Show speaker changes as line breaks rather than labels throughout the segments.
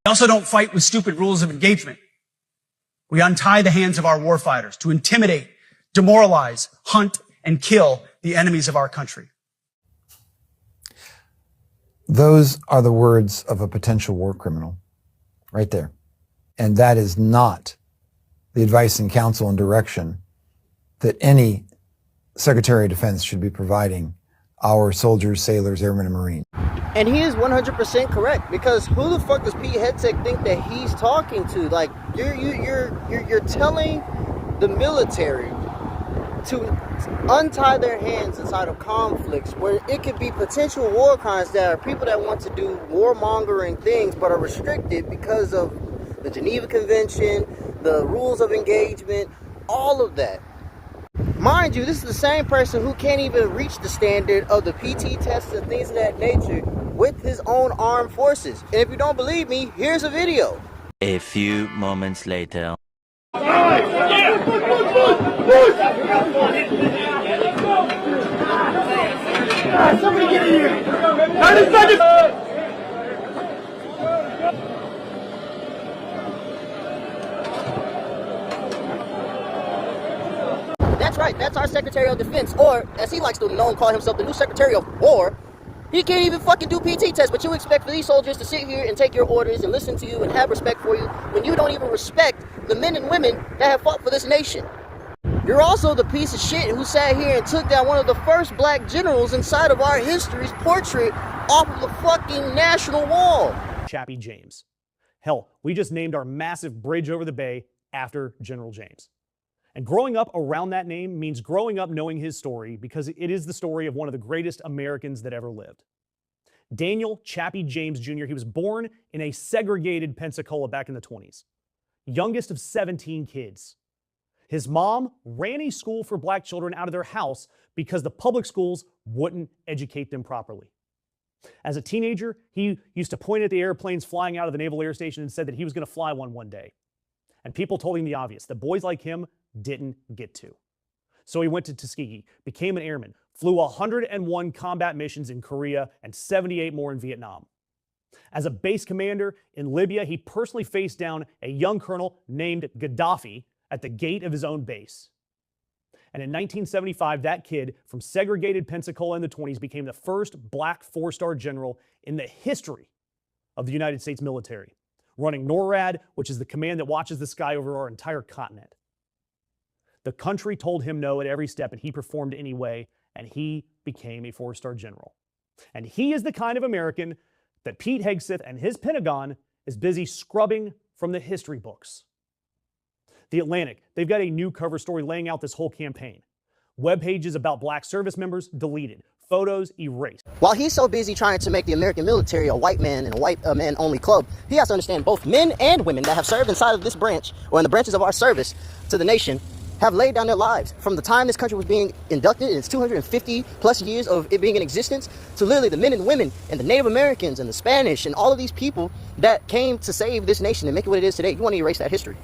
We also don't fight with stupid rules of engagement. We untie the hands of our warfighters to intimidate, demoralize, hunt, and kill the enemies of our country.
Those are the words of a potential war criminal, right there. And that is not the advice and counsel and direction that any Secretary of Defense should be providing our soldiers, sailors, airmen, and Marines.
And he is 100% correct, because who the fuck does Pete Hegseth think that he's talking to? Like, you're telling the military to untie their hands inside of conflicts where it could be potential war crimes that are people that want to do warmongering things but are restricted because of the Geneva Convention, the rules of engagement, all of that. Mind you, this is the same person who can't even reach the standard of the PT tests and things of that nature with his own armed forces. And if you don't believe me, here's a video.
A few moments later.
Somebody get in here! 30 seconds!
That's right, that's our Secretary of Defense, or as he likes to call himself, the new Secretary of War. He can't even fucking do PT tests, but you expect for these soldiers to sit here and take your orders and listen to you and have respect for you when you don't even respect the men and women that have fought for this nation. You're also the piece of shit who sat here and took down one of the first black generals inside of our history's portrait off of the fucking National Wall.
Chappie James. Hell, we just named our massive bridge over the bay after General James. And growing up around that name means growing up knowing his story, because it is the story of one of the greatest Americans that ever lived. Daniel Chappie James Jr., he was born in a segregated Pensacola back in the 20s. Youngest of 17 kids. His mom ran a school for black children out of their house because the public schools wouldn't educate them properly. As a teenager, he used to point at the airplanes flying out of the Naval Air Station and said that he was going to fly one day. And people told him the obvious, that boys like him didn't get to. So he went to Tuskegee, became an airman, flew 101 combat missions in Korea and 78 more in Vietnam. As a base commander in Libya, he personally faced down a young colonel named Gaddafi at the gate of his own base. And in 1975, that kid from segregated Pensacola in the 20s became the first black four-star general in the history of the United States military, running NORAD, which is the command that watches the sky over our entire continent. The country told him no at every step, and he performed anyway, and he became a four-star general. And he is the kind of American that Pete Hegseth and his Pentagon is busy scrubbing from the history books. The Atlantic, they've got a new cover story laying out this whole campaign. Web pages about black service members deleted. Photos erased.
While he's so busy trying to make the American military a white man and a white man only club, he has to understand both men and women that have served inside of this branch, or in the branches of our service to the nation, have laid down their lives from the time this country was being inducted in its 250 plus years of it being in existence, to literally the men and women and the Native Americans and the Spanish and all of these people that came to save this nation and make it what it is today. You want to erase that history.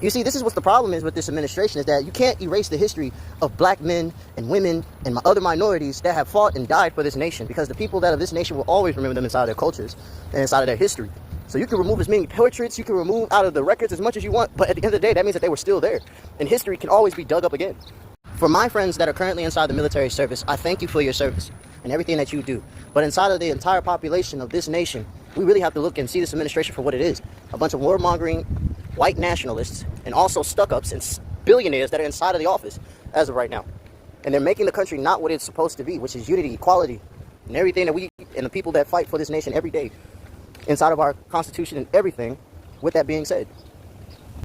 You see, this is what the problem is with this administration, is that you can't erase the history of black men and women and other minorities that have fought and died for this nation, because the people that of this nation will always remember them inside of their cultures and inside of their history. So you can remove as many portraits, you can remove out of the records as much as you want, but at the end of the day, that means that they were still there. And history can always be dug up again. For my friends that are currently inside the military service, I thank you for your service and everything that you do. But inside of the entire population of this nation, we really have to look and see this administration for what it is. A bunch of warmongering white nationalists and also stuck-ups and billionaires that are inside of the office as of right now. And they're making the country not what it's supposed to be, which is unity, equality, and everything that we and the people that fight for this nation every day inside of our Constitution and everything. With that being said,